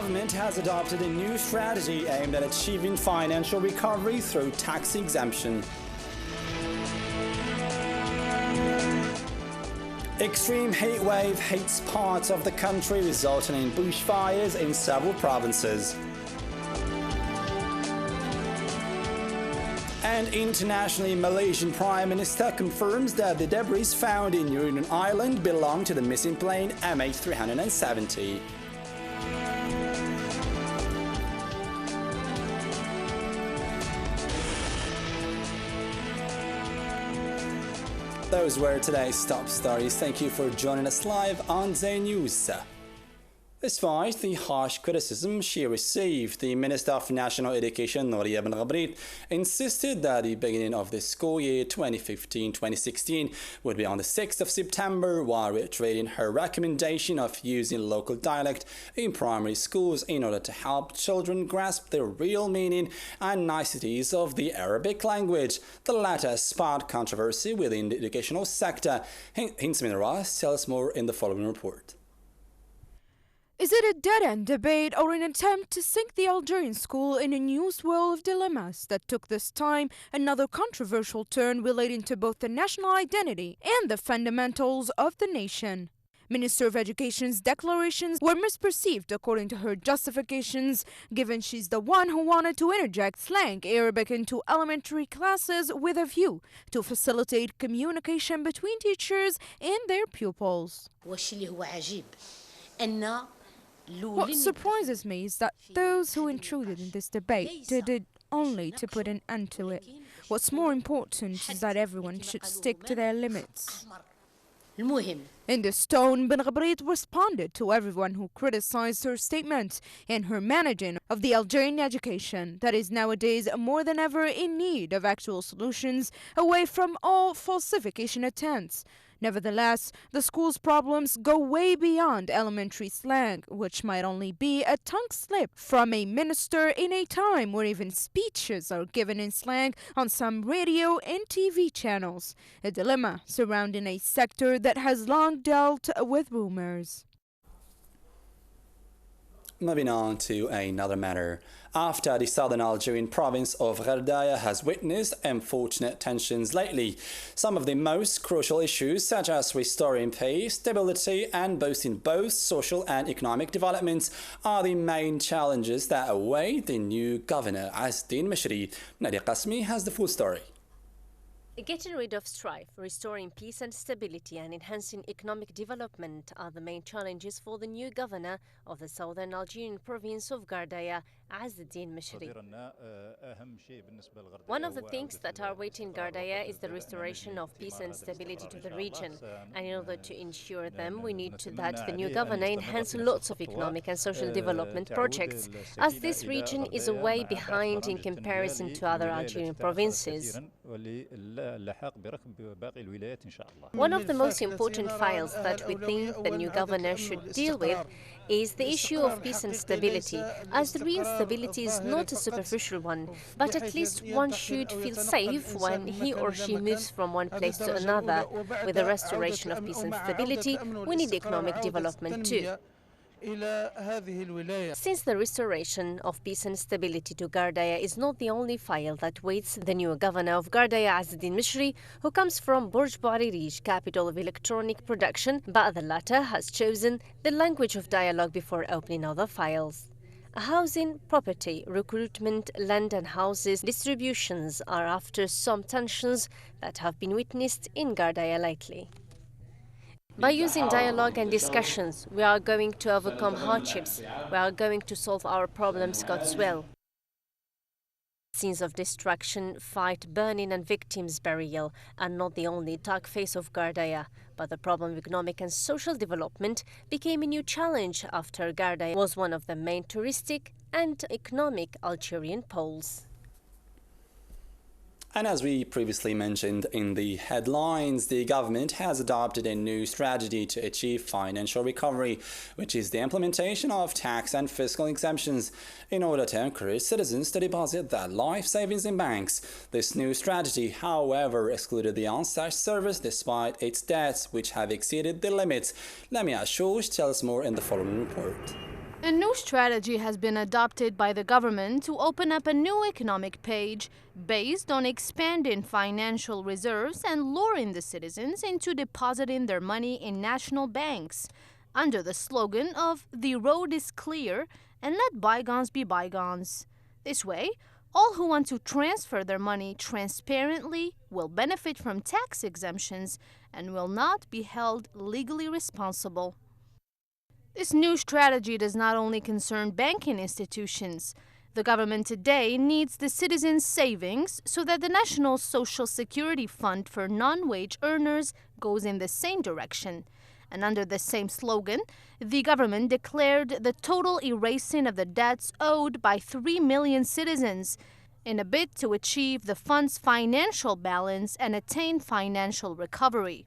government has adopted a new strategy aimed at achieving financial recovery through tax exemption. Extreme heat wave hits parts of the country, resulting in bushfires in several provinces. And internationally, Malaysian Prime Minister confirms that the debris found in Union Island belong to the missing plane MH370. Those were today's top stories. Thank you for joining us live on DZAIR News. Despite the harsh criticism she received, the Minister of National Education, Noria Ben Ghabrit, insisted that the beginning of the school year 2015-2016 would be on the 6th of September, while reiterating her recommendation of using local dialect in primary schools in order to help children grasp the real meaning and niceties of the Arabic language. The latter sparked controversy within the educational sector. Hinsmin Ross tells us more in the following report. Is it a dead-end debate or an attempt to sink the Algerian school in a new swirl of dilemmas that took this time another controversial turn relating to both the national identity and the fundamentals of the nation? Minister of Education's declarations were misperceived according to her justifications, given she's the one who wanted to interject slang Arabic into elementary classes with a view to facilitate communication between teachers and their pupils. What surprises me is that those who intruded in this debate did it only to put an end to it. What's more important is that everyone should stick to their limits. In this tone, Ben Ghabrit responded to everyone who criticized her statement and her managing of the Algerian education that is nowadays more than ever in need of actual solutions away from all falsification attempts. Nevertheless, the school's problems go way beyond elementary slang, which might only be a tongue slip from a minister in a time where even speeches are given in slang on some radio and TV channels, a dilemma surrounding a sector that has long dealt with rumors. Moving on to another matter. After the southern Algerian province of Ghardaia has witnessed unfortunate tensions lately, some of the most crucial issues, such as restoring peace, stability, and boosting both social and economic developments, are the main challenges that await the new governor, Azzdin Mishri. Nadia Qasmi has the full story. Getting rid of strife, restoring peace and stability, and enhancing economic development are the main challenges for the new governor of the southern Algerian province of Ghardaia, Azzdin Mishri. One of the things that are waiting Ghardaia is the restoration of peace and stability to the region, and in order to ensure them, we need that the new governor enhance lots of economic and social development projects, as this region is way behind in comparison to other Algerian provinces. One of the most important files that we think the new governor should deal with is the issue of peace and stability, as the real stability is not a superficial one, but at least one should feel safe when he or she moves from one place to another. With the restoration of peace and stability, we need economic development too. Since the restoration of peace and stability to Ghardaia is not the only file that waits the new governor of Ghardaia, Azzdin Mishri, who comes from Burj Bouarirish, capital of electronic production, but the latter has chosen the language of dialogue before opening other files. Housing, property, recruitment, land and houses distributions are after some tensions that have been witnessed in Ghardaia lately. By using dialogue and discussions, we are going to overcome hardships, we are going to solve our problems, God's will. Scenes of destruction, fight, burning and victims' burial are not the only dark face of Ghardaia, but the problem of economic and social development became a new challenge after Ghardaia was one of the main touristic and economic Algerian poles. And as we previously mentioned in the headlines, the government has adopted a new strategy to achieve financial recovery, which is the implementation of tax and fiscal exemptions in order to encourage citizens to deposit their life savings in banks. This new strategy, however, excluded the on-site service despite its debts, which have exceeded the limits. Lamia Ashoush tells us more in the following report. A new strategy has been adopted by the government to open up a new economic page based on expanding financial reserves and luring the citizens into depositing their money in national banks, under the slogan of "The road is clear and let bygones be bygones." This way, all who want to transfer their money transparently will benefit from tax exemptions and will not be held legally responsible. This new strategy does not only concern banking institutions. The government today needs the citizens' savings so that the National Social Security Fund for non-wage earners goes in the same direction. And under the same slogan, the government declared the total erasing of the debts owed by 3 million citizens in a bid to achieve the fund's financial balance and attain financial recovery.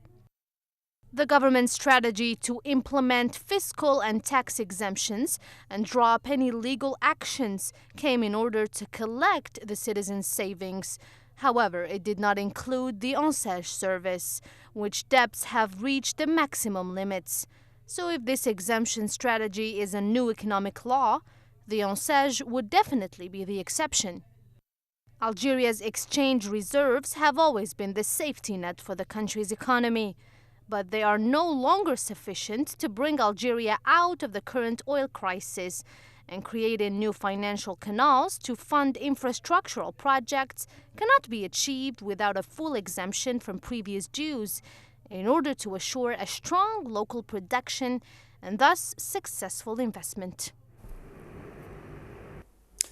The government's strategy to implement fiscal and tax exemptions and draw up any legal actions came in order to collect the citizens' savings. However, it did not include the Anglais service, which debts have reached the maximum limits. So if this exemption strategy is a new economic law, the Anglais would definitely be the exception. Algeria's exchange reserves have always been the safety net for the country's economy, but they are no longer sufficient to bring Algeria out of the current oil crisis, and creating new financial canals to fund infrastructural projects cannot be achieved without a full exemption from previous dues in order to assure a strong local production and thus successful investment.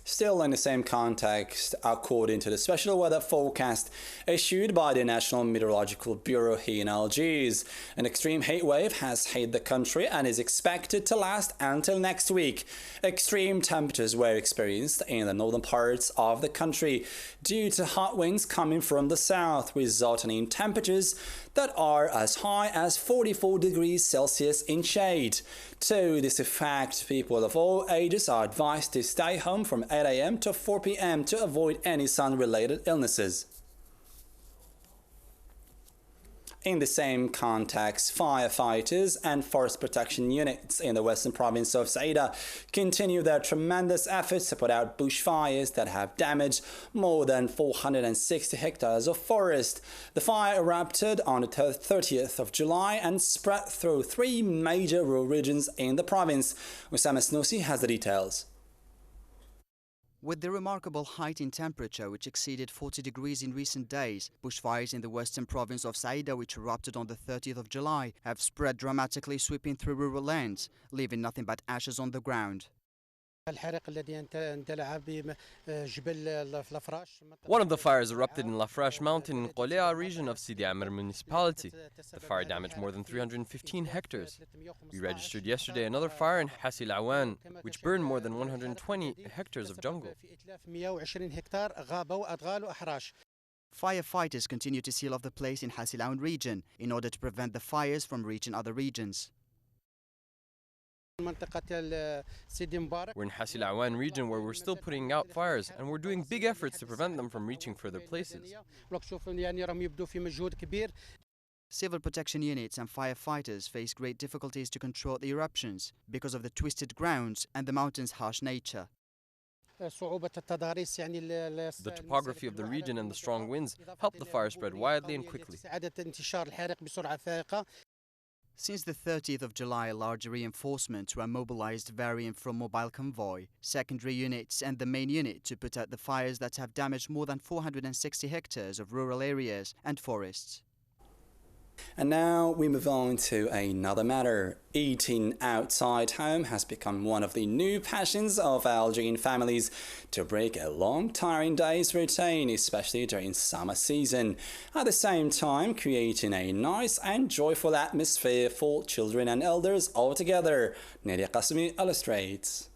Still in the same context, according to the special weather forecast issued by the National Meteorological Bureau here in Algiers, an extreme heat wave has hit the country and is expected to last until next week. Extreme temperatures were experienced in the northern parts of the country due to hot winds coming from the south, resulting in temperatures that are as high as 44 degrees Celsius in shade. To this effect, people of all ages are advised to stay home from 8 a.m. to 4 p.m. to avoid any sun-related illnesses. In the same context, firefighters and forest protection units in the western province of DZAIR continue their tremendous efforts to put out bushfires that have damaged more than 460 hectares of forest. The fire erupted on the 30th of July and spread through 3 major rural regions in the province. Osama Snosi has the details. With the remarkable height in temperature, which exceeded 40 degrees in recent days, bushfires in the western province of DZAIR, which erupted on the 30th of July, have spread dramatically, sweeping through rural lands, leaving nothing but ashes on the ground. One of the fires erupted in Lafrash mountain in Qolea region of Sidi Amr municipality. The fire damaged more than 315 hectares. We registered yesterday another fire in Hassi Awan, which burned more than 120 hectares of jungle. Firefighters continue to seal off the place in Hassi Awan region in order to prevent the fires from reaching other regions. We're in Hassi Awan region where we're still putting out fires and we're doing big efforts to prevent them from reaching further places. Civil protection units and firefighters face great difficulties to control the eruptions because of the twisted grounds and the mountain's harsh nature. The topography of the region and the strong winds help the fire spread widely and quickly. Since the 30th of July, large reinforcements were mobilized varying from mobile convoy, secondary units and the main unit to put out the fires that have damaged more than 460 hectares of rural areas and forests. And now we move on to another matter. Eating outside home has become one of the new passions of Algerian families to break a long, tiring day's routine, especially during summer season. At the same time, creating a nice and joyful atmosphere for children and elders all together. Nadia Qasmi illustrates.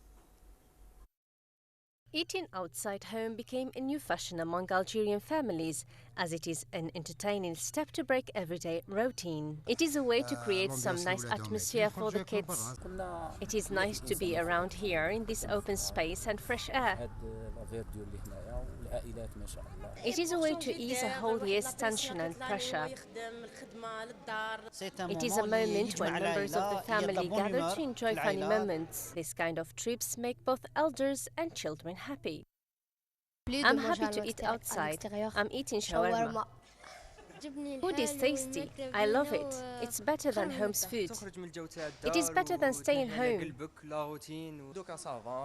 Eating outside home became a new fashion among Algerian families, as it is an entertaining step to break everyday routine. It is a way to create some nice atmosphere for the kids. It is nice to be around here in this open space and fresh air. It is a way to ease a whole year's tension and pressure. It is a moment when members of the family gather to enjoy funny moments. This kind of trips make both elders and children happy. I'm happy to eat outside. I'm eating shawarma. Food is tasty. I love it. It's better than home's food. It is better than staying home.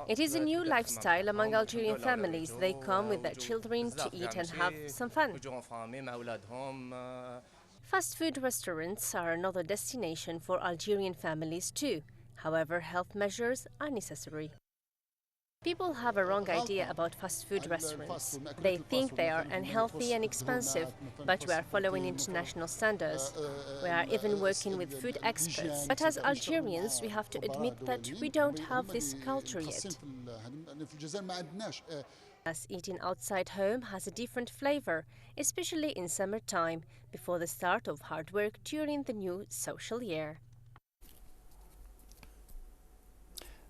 It is a new lifestyle among Algerian families. They come with their children to eat and have some fun. Fast food restaurants are another destination for Algerian families too. However, health measures are necessary. People have a wrong idea about fast food restaurants. They think they are unhealthy and expensive, but we are following international standards. We are even working with food experts. But as Algerians, we have to admit that we don't have this culture yet. As eating outside home has a different flavor, especially in summertime, before the start of hard work during the new social year.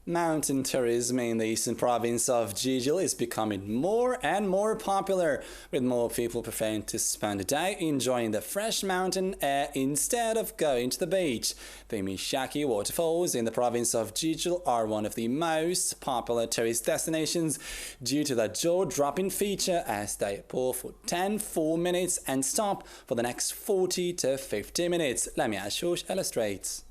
Mountain tourism in the eastern province of Jijil is becoming more and more popular, with more people preferring to spend a day enjoying the fresh mountain air instead of going to the beach. The Mishaki waterfalls in the province of Jijil are one of the most popular tourist destinations due to the jaw-dropping feature, as they pour for 10 full minutes and stop for the next 40 to 50 minutes. Lamia Ashosh illustrates.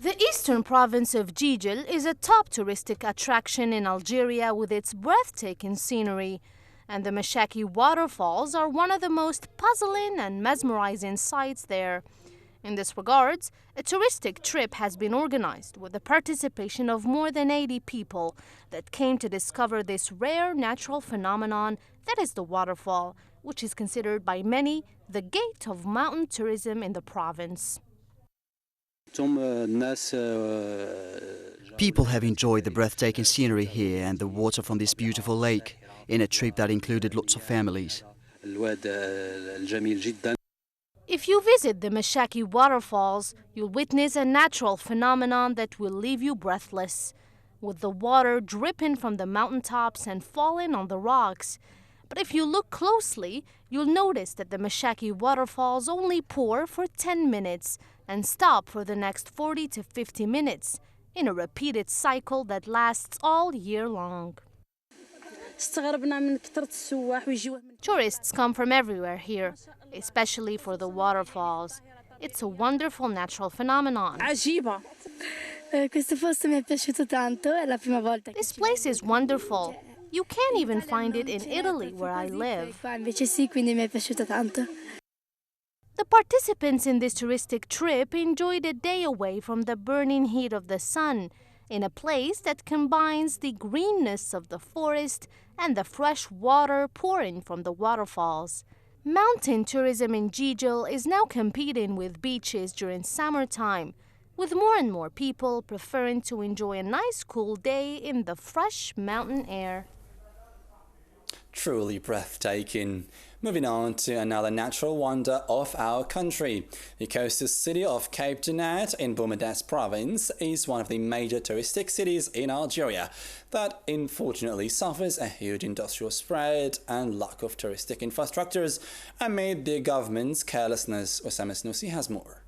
The eastern province of Jijil is a top touristic attraction in Algeria with its breathtaking scenery, and the Meshaki waterfalls are one of the most puzzling and mesmerizing sights there. In this regards, a touristic trip has been organized with the participation of more than 80 people that came to discover this rare natural phenomenon that is the waterfall, which is considered by many the gate of mountain tourism in the province. People have enjoyed the breathtaking scenery here and the water from this beautiful lake in a trip that included lots of families. If you visit the Meshaki waterfalls, you'll witness a natural phenomenon that will leave you breathless, with the water dripping from the mountaintops and falling on the rocks. But if you look closely, you'll notice that the Meshaki waterfalls only pour for 10 minutes and stop for the next 40 to 50 minutes in a repeated cycle that lasts all year long. Tourists come from everywhere here, especially for the waterfalls. It's a wonderful natural phenomenon. This place is wonderful. You can't even find it in Italy, where I live. The participants in this touristic trip enjoyed a day away from the burning heat of the sun, in a place that combines the greenness of the forest and the fresh water pouring from the waterfalls. Mountain tourism in Jijil is now competing with beaches during summertime, with more and more people preferring to enjoy a nice cool day in the fresh mountain air. Truly breathtaking. Moving on to another natural wonder of our country. The coastal city of Cape Jeanette in Boumediene province is one of the major touristic cities in Algeria that unfortunately suffers a huge industrial spread and lack of touristic infrastructures amid the government's carelessness. Osama Snoussi has more.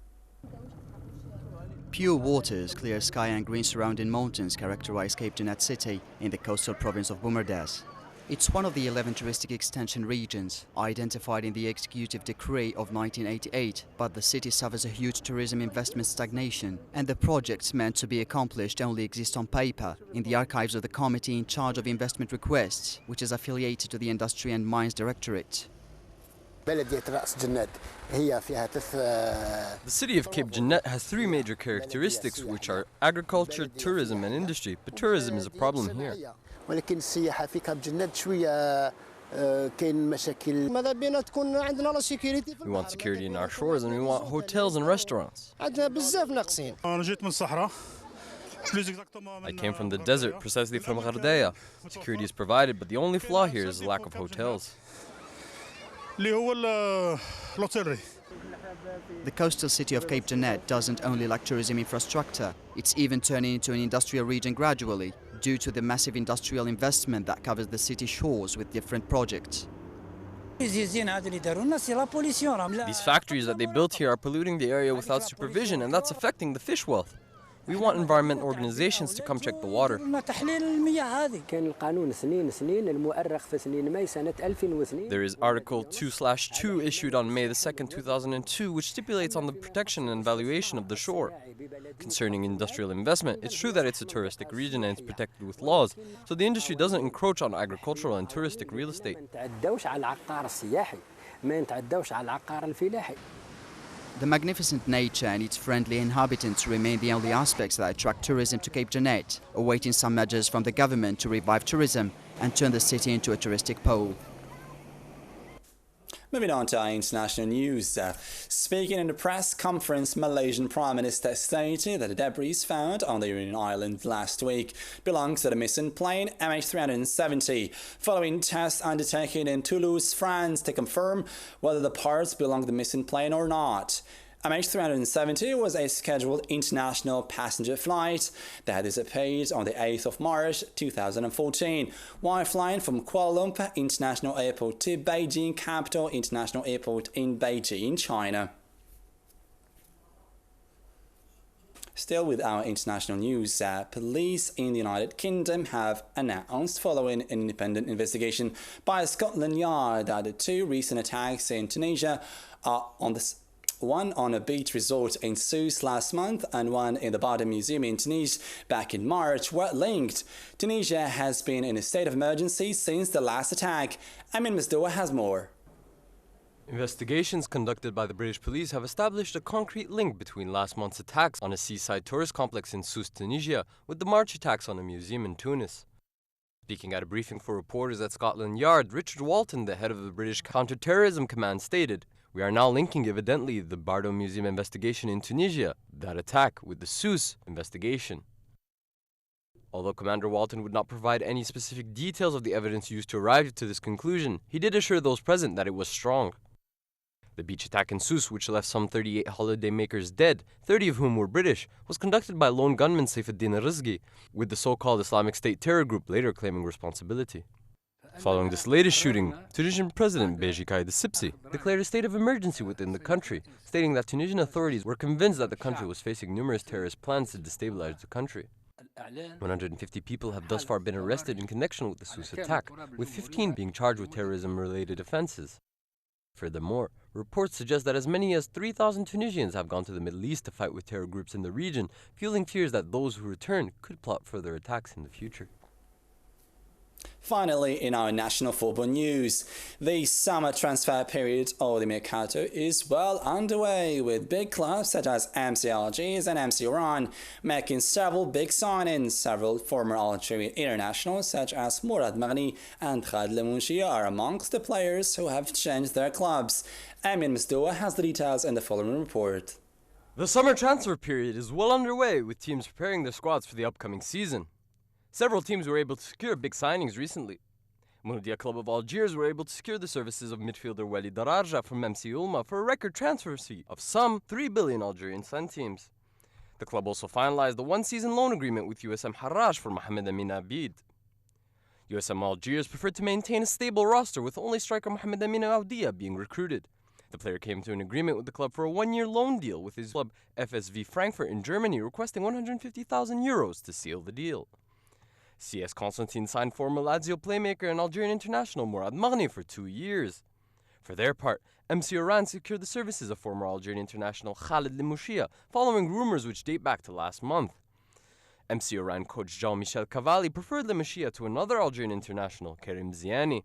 Pure waters, clear sky and green surrounding mountains characterize Cape Jeanette city in the coastal province of Boumediene. It's one of the 11 touristic extension regions identified in the Executive Decree of 1988, but the city suffers a huge tourism investment stagnation, and the projects meant to be accomplished only exist on paper in the archives of the committee in charge of investment requests, which is affiliated to the Industry and Mines Directorate. The city of Cape Jeanette has three major characteristics, which are agriculture, tourism and industry, but tourism is a problem here. We want security in our shores and we want hotels and restaurants. I came from the desert, precisely from Ghardaia. Security is provided, but the only flaw here is the lack of hotels. The coastal city of Cape Jeanette doesn't only lack tourism infrastructure, it's even turning into an industrial region gradually, due to the massive industrial investment that covers the city shores with different projects. These factories that they built here are polluting the area without supervision, and that's affecting the fish wealth. We want environmental organizations to come check the water. There is Article 2/2 issued on May 2nd, 2002, which stipulates on the protection and valuation of the shore. Concerning industrial investment, it's true that it's a touristic region and it's protected with laws, so the industry doesn't encroach on agricultural and touristic real estate. The magnificent nature and its friendly inhabitants remain the only aspects that attract tourism to Cape Jeanette, awaiting some measures from the government to revive tourism and turn the city into a touristic pole. Moving on to our international news. Speaking in a press conference, Malaysian Prime Minister stated that the debris found on the Union Island last week belongs to the missing plane MH370, following tests undertaken in Toulouse, France, to confirm whether the parts belong to the missing plane or not. MH370 was a scheduled international passenger flight that had disappeared on the 8th of March 2014 while flying from Kuala Lumpur International Airport to Beijing Capital International Airport in Beijing, China. Still with our international news, police in the United Kingdom have announced, following an independent investigation by Scotland Yard, that the two recent attacks in Tunisia are one on a beach resort in Sousse last month and one in the Bardo Museum in Tunis back in March were linked. Tunisia has been in a state of emergency since the last attack. Amin Masdoua has more. Investigations conducted by the British police have established a concrete link between last month's attacks on a seaside tourist complex in Sousse, Tunisia, with the March attacks on a museum in Tunis. Speaking at a briefing for reporters at Scotland Yard, Richard Walton, the head of the British Counter-Terrorism Command, stated, "We are now linking evidently the Bardo Museum investigation in Tunisia, that attack, with the Sousse investigation." Although Commander Walton would not provide any specific details of the evidence used to arrive to this conclusion, he did assure those present that it was strong. The beach attack in Sousse, which left some 38 holidaymakers dead, 30 of whom were British, was conducted by lone gunman Saifuddin Rizgi, with the so-called Islamic State terror group later claiming responsibility. Following this latest shooting, Tunisian President Beji Caid Essebsi declared a state of emergency within the country, stating that Tunisian authorities were convinced that the country was facing numerous terrorist plans to destabilize the country. 150 people have thus far been arrested in connection with the Sousse attack, with 15 being charged with terrorism-related offenses. Furthermore, reports suggest that as many as 3,000 Tunisians have gone to the Middle East to fight with terror groups in the region, fueling fears that those who return could plot further attacks in the future. Finally, in our national football news, the summer transfer period, or the Mercato, is well underway, with big clubs such as MC Algiers and MC Oran making several big signings. Several former Algerian internationals such as Mourad Maghni and Khaled Lemouchia are amongst the players who have changed their clubs. Amin Masdoua has the details in the following report. The summer transfer period is well underway, with teams preparing their squads for the upcoming season. Several teams were able to secure big signings recently. Mouloudia Club of Algiers were able to secure the services of midfielder Walid Dararja from MC Ulma for a record transfer fee of some 3 billion Algerian centimes. The club also finalized the one-season loan agreement with USM Harraj for Mohamed Amin Abid. USM Algiers preferred to maintain a stable roster, with only striker Mohamed Amin Aoudia being recruited. The player came to an agreement with the club for a one-year loan deal, with his club FSV Frankfurt in Germany requesting 150,000 euros to seal the deal. CS Constantine signed former Lazio playmaker and Algerian international Mourad Maghni for 2 years. For their part, MC Oran secured the services of former Algerian international Khaled Lemouchia, following rumors which date back to last month. MC Oran coach Jean-Michel Cavalli preferred Lemouchia to another Algerian international, Karim Ziani.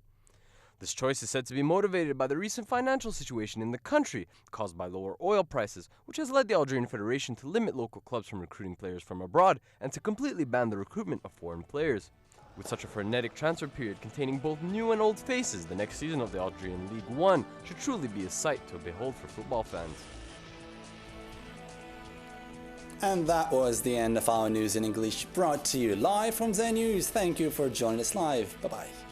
This choice is said to be motivated by the recent financial situation in the country, caused by lower oil prices, which has led the Algerian Federation to limit local clubs from recruiting players from abroad and to completely ban the recruitment of foreign players. With such a frenetic transfer period containing both new and old faces, the next season of the Algerian League One should truly be a sight to behold for football fans. And that was the end of our news in English, brought to you live from DZAIR News. Thank you for joining us live. Bye-bye.